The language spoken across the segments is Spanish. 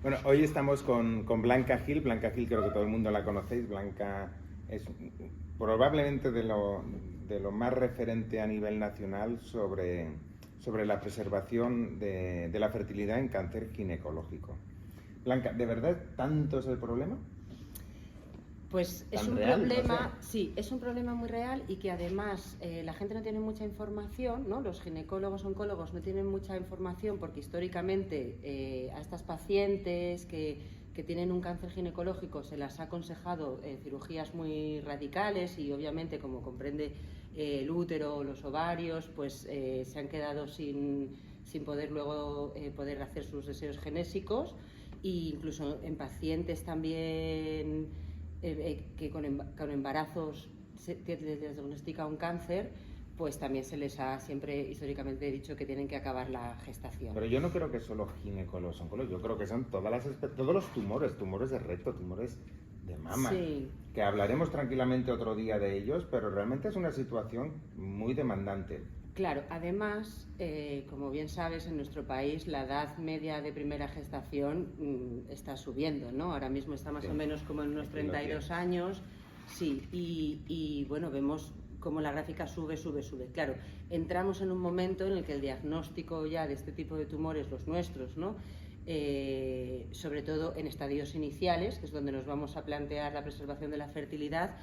Bueno, hoy estamos con Blanca Gil. Blanca Gil creo que todo el mundo la conocéis. Blanca es probablemente de lo más referente a nivel nacional sobre la preservación de la fertilidad en cáncer ginecológico. Blanca, ¿de verdad tanto es el problema? Pues es Tan un real, problema, no sé. sí, es un problema muy real y que además la gente no tiene mucha información, ¿no? Los ginecólogos, oncólogos no tienen mucha información porque históricamente a estas pacientes que tienen un cáncer ginecológico se las ha aconsejado cirugías muy radicales y obviamente, como comprende el útero o los ovarios, pues se han quedado sin poder luego poder hacer sus deseos genésicos, e incluso en pacientes también que con embarazos se diagnostica un cáncer, pues también se les ha siempre históricamente dicho que tienen que acabar la gestación. Pero yo no creo que solo ginecólogos, oncólogos, yo creo que son todos los tumores de recto, tumores de mama, Sí. que hablaremos tranquilamente otro día de ellos, pero realmente es una situación muy demandante. Claro, además, como bien sabes, en nuestro país la edad media de primera gestación está subiendo, ¿no? Ahora mismo está más o menos como en unos 32 años, sí, y bueno, vemos cómo la gráfica sube. Claro, entramos en un momento en el que el diagnóstico ya de este tipo de tumores, los nuestros, ¿no? Sobre todo en estadios iniciales, que es donde nos vamos a plantear la preservación de la fertilidad,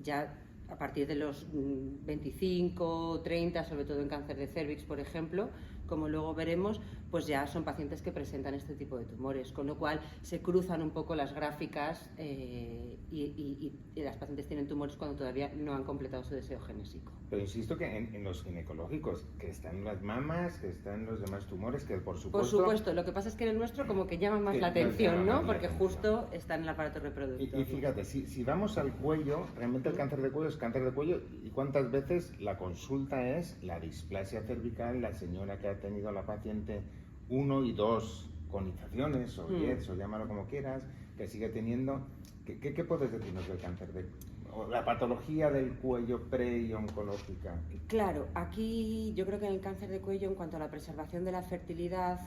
ya a partir de los 25, 30, sobre todo en cáncer de cérvix, por ejemplo, como luego veremos, pues ya son pacientes que presentan este tipo de tumores, con lo cual se cruzan un poco las gráficas y las pacientes tienen tumores cuando todavía no han completado su deseo genésico. Pero insisto que en los ginecológicos, que están las mamas, que están los demás tumores, que por supuesto... Lo que pasa es que en el nuestro como que llama más la atención, ¿no? Porque justo está en el aparato reproductor. Y fíjate, si vamos al cuello, realmente el cáncer de cuello es cáncer de cuello, y cuántas veces la consulta es la displasia cervical, la señora que ha tenido la paciente 1 y 2 conizaciones o 10 o llámalo como quieras, que sigue teniendo. ¿Qué puedes decirnos del cáncer o la patología del cuello pre y oncológica? Claro, aquí yo creo que en el cáncer de cuello, en cuanto a la preservación de la fertilidad,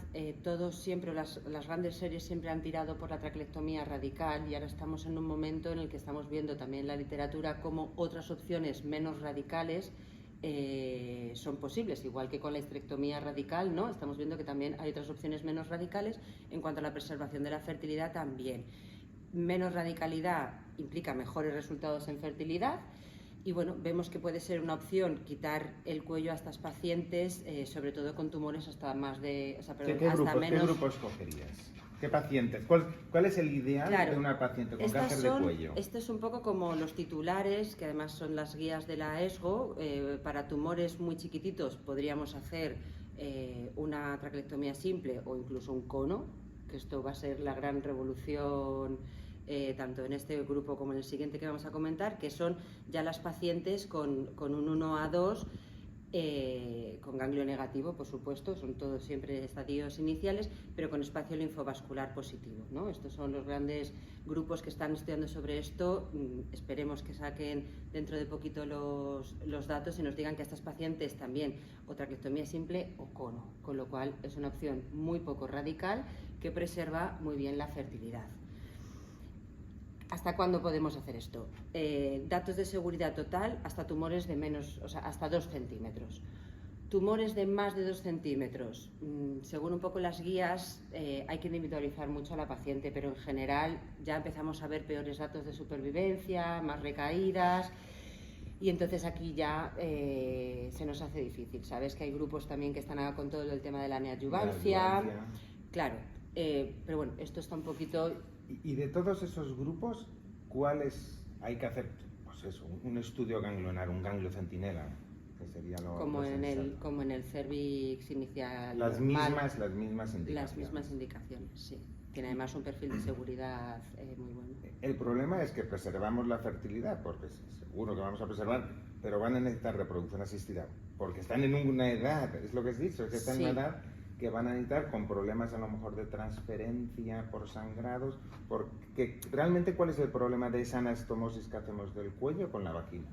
todos siempre, las grandes series siempre han tirado por la traquelectomía radical, y ahora estamos en un momento en el que estamos viendo también en la literatura cómo otras opciones menos radicales son posibles, igual que con la histerectomía radical, ¿no? Estamos viendo que también hay otras opciones menos radicales en cuanto a la preservación de la fertilidad también. Menos radicalidad implica mejores resultados en fertilidad. Y bueno, vemos que puede ser una opción quitar el cuello a estas pacientes, sobre todo con tumores hasta más de... O sea, perdón, hasta menos... ¿Qué grupos cogerías? ¿Qué pacientes? ¿Cuál es el ideal de una paciente con cáncer de cuello? Esto es un poco como los titulares, que además son las guías de la ESGO. Para tumores muy chiquititos podríamos hacer una traquelectomía simple o incluso un cono, que esto va a ser la gran revolución tanto en este grupo como en el siguiente que vamos a comentar, que son ya las pacientes con un 1A2 con ganglio negativo, por supuesto, son todos siempre estadios iniciales, pero con espacio linfovascular positivo, ¿no? Estos son los grandes grupos que están estudiando sobre esto. Esperemos que saquen dentro de poquito los datos y nos digan que a estas pacientes también o traquelectomía simple o cono, con lo cual es una opción muy poco radical que preserva muy bien la fertilidad. ¿Hasta cuándo podemos hacer esto? Datos de seguridad total hasta tumores de menos, o sea, hasta 2 centímetros. Tumores de más de 2 centímetros, según un poco las guías, hay que individualizar mucho a la paciente, pero en general ya empezamos a ver peores datos de supervivencia, más recaídas, y entonces aquí ya se nos hace difícil. Sabes que hay grupos también que están con todo el tema de la neoadyuvancia. Claro, pero bueno, esto está un poquito... Y de todos esos grupos, ¿cuáles hay que hacer? Pues eso, un estudio ganglionar, un ganglio centinela, que sería como en el cervix inicial. Las mismas indicaciones. Las mismas indicaciones, sí. Tiene además un perfil de seguridad muy bueno. El problema es que preservamos la fertilidad, porque seguro que vamos a preservar, pero van a necesitar reproducción asistida, porque están en una edad, es lo que has dicho, es que están en una edad que van a necesitar con problemas a lo mejor de transferencia por sangrados, porque realmente ¿cuál es el problema de esa anastomosis que hacemos del cuello con la vagina?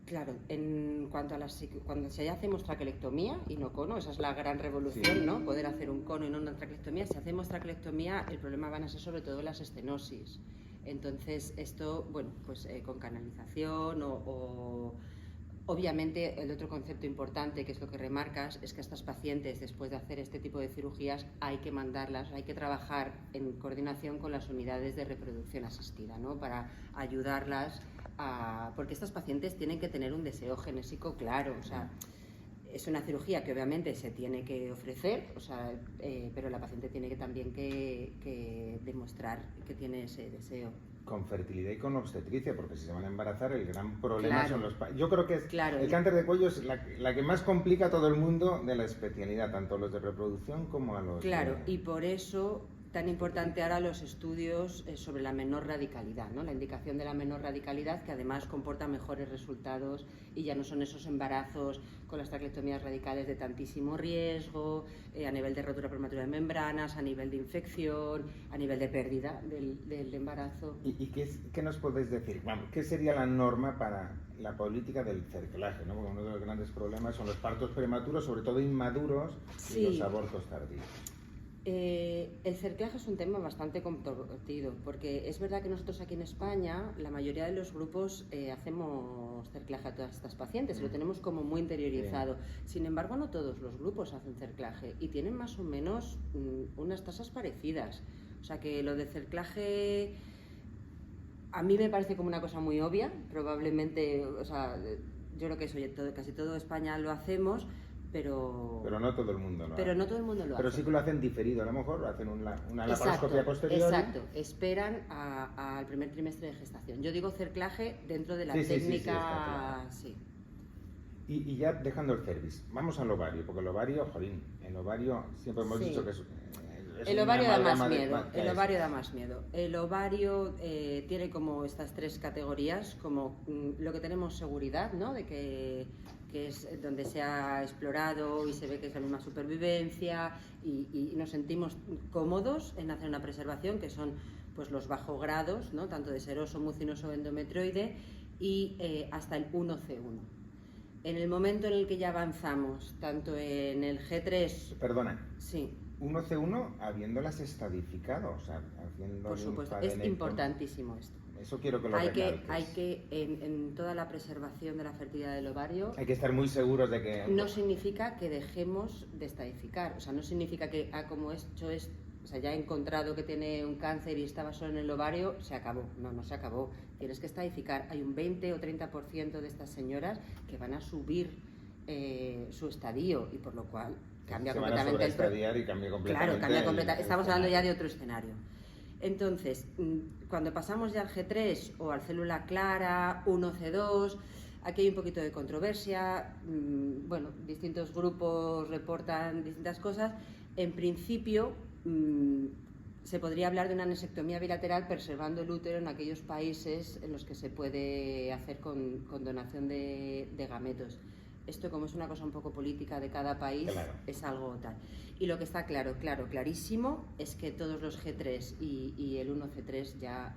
Claro, en cuanto a cuando se hacemos traquelectomía y no cono, esa es la gran revolución, sí, ¿no? Poder hacer un cono y no una traquelectomía. Si hacemos traquelectomía, el problema van a ser sobre todo las estenosis. Entonces, esto, bueno, pues con canalización obviamente, el otro concepto importante, que es lo que remarcas, es que a estas pacientes, después de hacer este tipo de cirugías, hay que mandarlas, hay que trabajar en coordinación con las unidades de reproducción asistida, ¿no? Para ayudarlas porque estas pacientes tienen que tener un deseo genésico claro, o sea, es una cirugía que obviamente se tiene que ofrecer, o sea, pero la paciente tiene que también que demostrar que tiene ese deseo. Con fertilidad y con obstetricia, porque si se van a embarazar, el gran problema Claro, son los... Yo creo que el cáncer de cuello es la que más complica a todo el mundo de la especialidad, tanto los de reproducción como a los... Claro, y por eso tan importante ahora los estudios sobre la menor radicalidad, ¿no? La indicación de la menor radicalidad, que además comporta mejores resultados y ya no son esos embarazos con las traquelectomías radicales de tantísimo riesgo, a nivel de rotura prematura de membranas, a nivel de infección, a nivel de pérdida del embarazo. ¿Y qué nos podéis decir? Vamos, ¿qué sería la norma para la política del cerclaje, ¿no? Porque uno de los grandes problemas son los partos prematuros, sobre todo inmaduros, sí, y los abortos tardíos. El cerclaje es un tema bastante controvertido, porque es verdad que nosotros aquí en España, la mayoría de los grupos hacemos cerclaje a todas estas pacientes, lo tenemos como muy interiorizado. Sí. Sin embargo, no todos los grupos hacen cerclaje y tienen más o menos unas tasas parecidas. O sea que lo de cerclaje a mí me parece como una cosa muy obvia, probablemente, o sea, yo creo que eso casi todo España lo hacemos. Pero no todo el mundo lo hace. Pero no todo el mundo lo hace. Pero sí que lo hacen diferido, a lo mejor hacen una laparoscopia posterior. Exacto, esperan al primer trimestre de gestación. Yo digo cerclaje dentro de la técnica... Sí. Y ya dejando el cervix, vamos al ovario, porque el ovario, jolín, el ovario siempre hemos dicho que es el ovario da más miedo. El ovario da más miedo. El ovario tiene como estas tres categorías, como lo que tenemos seguridad, ¿no? De que es donde se ha explorado y se ve que es la misma supervivencia y nos sentimos cómodos en hacer una preservación, que son pues los bajos grados, ¿no? Tanto de seroso, mucinoso, endometrioide y hasta el 1C1. En el momento en el que ya avanzamos, tanto en el G3... Perdona. Sí. 1C1 habiéndolas estadificado, o sea, haciendo... Por supuesto, es importantísimo esto. Eso quiero que lo hay que en toda la preservación de la fertilidad del ovario... Hay que estar muy seguros de que... No significa que dejemos de estadificar, o sea, no significa que, como hecho es, o sea, ya he encontrado que tiene un cáncer y estaba solo en el ovario, se acabó. No se acabó. Tienes que estadificar. Hay un 20 o 30% de estas señoras que van a subir su estadio y por lo cual cambia completamente el estadiar y cambia completamente. Claro, cambia completamente. Estamos hablando ya de otro escenario. Entonces, cuando pasamos ya al G3 o al célula clara, 1C2, aquí hay un poquito de controversia, bueno, distintos grupos reportan distintas cosas. En principio, se podría hablar de una anesectomía bilateral preservando el útero en aquellos países en los que se puede hacer con donación de gametos. Esto, como es una cosa un poco política de cada país, claro, es algo tal. Y lo que está clarísimo, es que todos los G3 y el 1C3 ya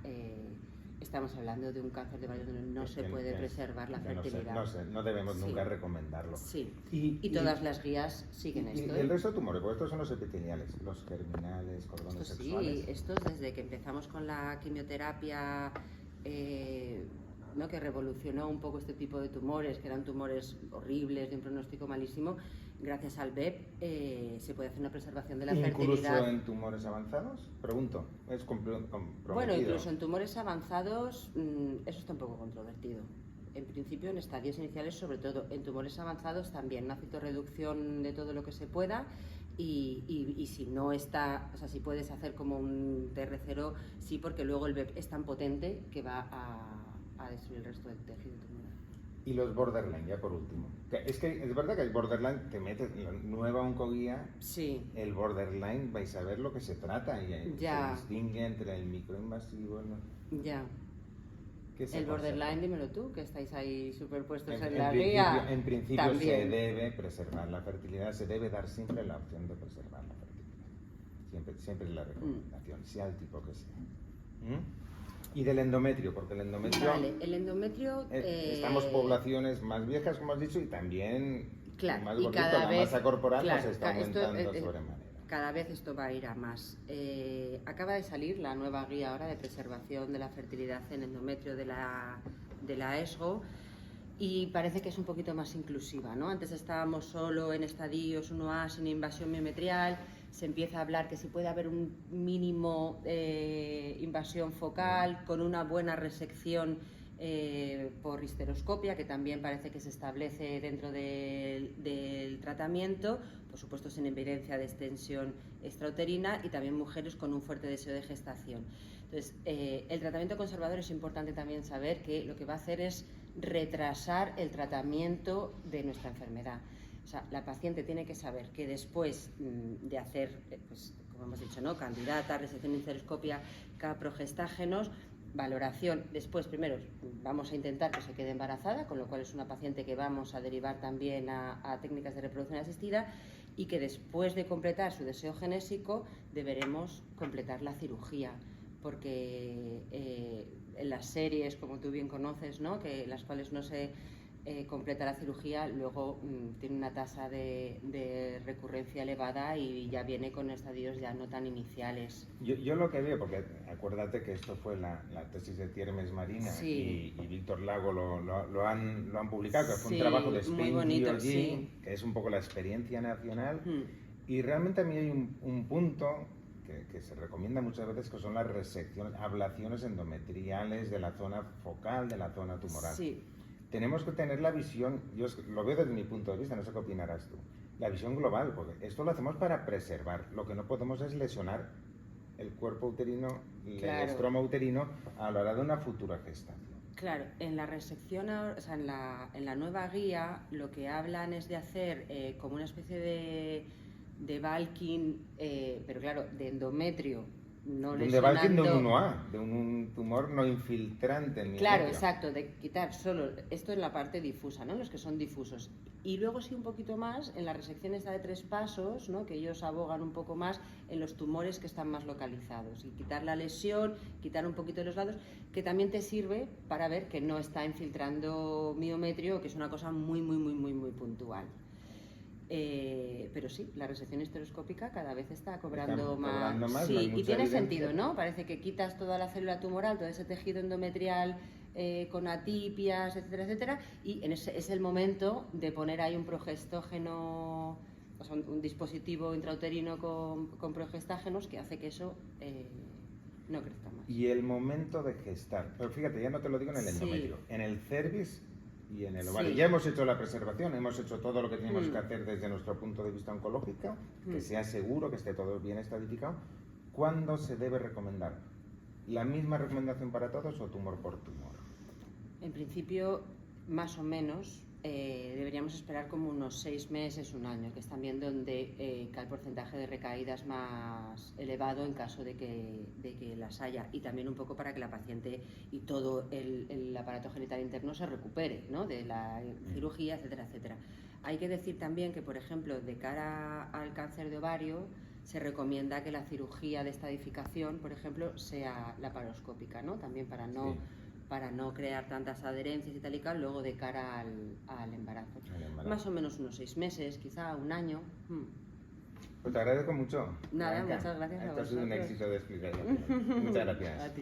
estamos hablando de un cáncer de ovario donde no se puede preservar la fertilidad. No debemos nunca recomendarlo. Sí, y todas las guías siguen esto. Y el resto de tumores, porque estos son los epiteliales, los germinales, cordones sexuales. Sí, estos desde que empezamos con la quimioterapia... ¿no? Que revolucionó un poco este tipo de tumores, que eran tumores horribles, de un pronóstico malísimo. Gracias al BEP se puede hacer una preservación de la fertilidad. ¿Incluso en tumores avanzados? Pregunto, ¿es comprometido? Bueno, incluso en tumores avanzados eso está un poco controvertido. En principio en estadios iniciales sobre todo, en tumores avanzados también, una citorreducción de todo lo que se pueda. Y si no está, o sea, si puedes hacer como un TR0, sí, porque luego el BEP es tan potente que va a destruir el resto del tejido tumoral. Y los borderline, ya por último. Es que es verdad que el borderline, te metes en la nueva oncoguía, sí, el borderline, vais a ver lo que se trata y ya se distingue entre el microinvasivo, ¿no? Ya. El borderline, dímelo tú, que estáis ahí superpuestos en la guía. En principio también se debe preservar la fertilidad, se debe dar siempre la opción de preservar la fertilidad. Siempre es la recomendación, sea el tipo que sea. Y del endometrio, porque el endometrio... Vale, el endometrio... estamos poblaciones más viejas, como has dicho, y también claro, más y gordito, cada la vez, masa corporal claro, pues está aumentando sobremanera. Cada vez esto va a ir a más. Acaba de salir la nueva guía ahora de preservación de la fertilidad en endometrio de la ESGO, y parece que es un poquito más inclusiva, ¿no? Antes estábamos solo en estadios 1A sin invasión miometrial, se empieza a hablar que si puede haber un mínimo invasión focal con una buena resección por histeroscopia, que también parece que se establece dentro del tratamiento, por supuesto sin evidencia de extensión extrauterina, y también mujeres con un fuerte deseo de gestación. Entonces, el tratamiento conservador es importante también saber que lo que va a hacer es retrasar el tratamiento de nuestra enfermedad. O sea, la paciente tiene que saber que después de hacer, pues, como hemos dicho, ¿no?, candidata, resección histeroscopia, caprogestágenos, valoración, después primero vamos a intentar que se quede embarazada, con lo cual es una paciente que vamos a derivar también a técnicas de reproducción asistida, y que después de completar su deseo genésico deberemos completar la cirugía, porque en las series, como tú bien conoces, ¿no?, que las cuales no se completa la cirugía, luego tiene una tasa de recurrencia elevada y ya viene con estadios ya no tan iniciales. Yo lo que veo, porque acuérdate que esto fue la tesis de Tiermes Marina, sí, y Víctor Lago lo han publicado, que fue sí, un trabajo de muy bonito, Spain sí, que es un poco la experiencia nacional, y realmente a mí hay un punto que se recomienda muchas veces, que son las resecciones, ablaciones endometriales de la zona focal, de la zona tumoral. Sí. Tenemos que tener la visión, yo lo veo desde mi punto de vista, no sé qué opinarás tú, la visión global, porque esto lo hacemos para preservar, lo que no podemos es lesionar el cuerpo uterino y claro, el estroma uterino a la hora de una futura gestación. Claro, en la resección, o sea, en la nueva guía, lo que hablan es de hacer como una especie de bulking, pero claro, de endometrio, no lesionando... De un 1A, de un tumor no infiltrante en mi Claro, endometrio. exacto, de quitar solo esto en la parte difusa, ¿no?, los que son difusos. Y luego sí un poquito más en la resección esta de 3 pasos, ¿no?, que ellos abogan un poco más en los tumores que están más localizados, y quitar la lesión, quitar un poquito de los lados, que también te sirve para ver que no está infiltrando miometrio, que es una cosa muy puntual. Pero sí, la resección histeroscópica cada vez está cobrando más. Sí, no y tiene evidencia. sentido, ¿no? Parece que quitas toda la célula tumoral, todo ese tejido endometrial con atipias, etcétera, etcétera, y ese es el momento de poner ahí un progestógeno, o sea, un dispositivo intrauterino con progestágenos que hace que eso no crezca más. Y el momento de gestar, pero fíjate, ya no te lo digo en el endometrio, en el cervix y en el ovario. Ya hemos hecho la preservación, hemos hecho todo lo que tenemos que hacer desde nuestro punto de vista oncológico, que sea seguro, que esté todo bien estadificado. ¿Cuándo se debe recomendar? ¿La misma recomendación para todos o tumor por tumor? En principio, más o menos, deberíamos esperar como unos 6 meses, un año, que es también donde cae el porcentaje de recaídas más elevado en caso de que las haya, y también un poco para que la paciente y todo el aparato genital interno se recupere, ¿no?, de la cirugía, etcétera, etcétera. Hay que decir también que, por ejemplo, de cara al cáncer de ovario, se recomienda que la cirugía de estadificación, por ejemplo, sea laparoscópica, ¿no?, también para no crear tantas adherencias y tal y cual luego de cara al embarazo. Más o menos unos 6 meses, quizá un año. Pues te agradezco mucho. Nada, Blanca. muchas gracias a vosotros. Esto ha sido un éxito de explicación. Muchas gracias.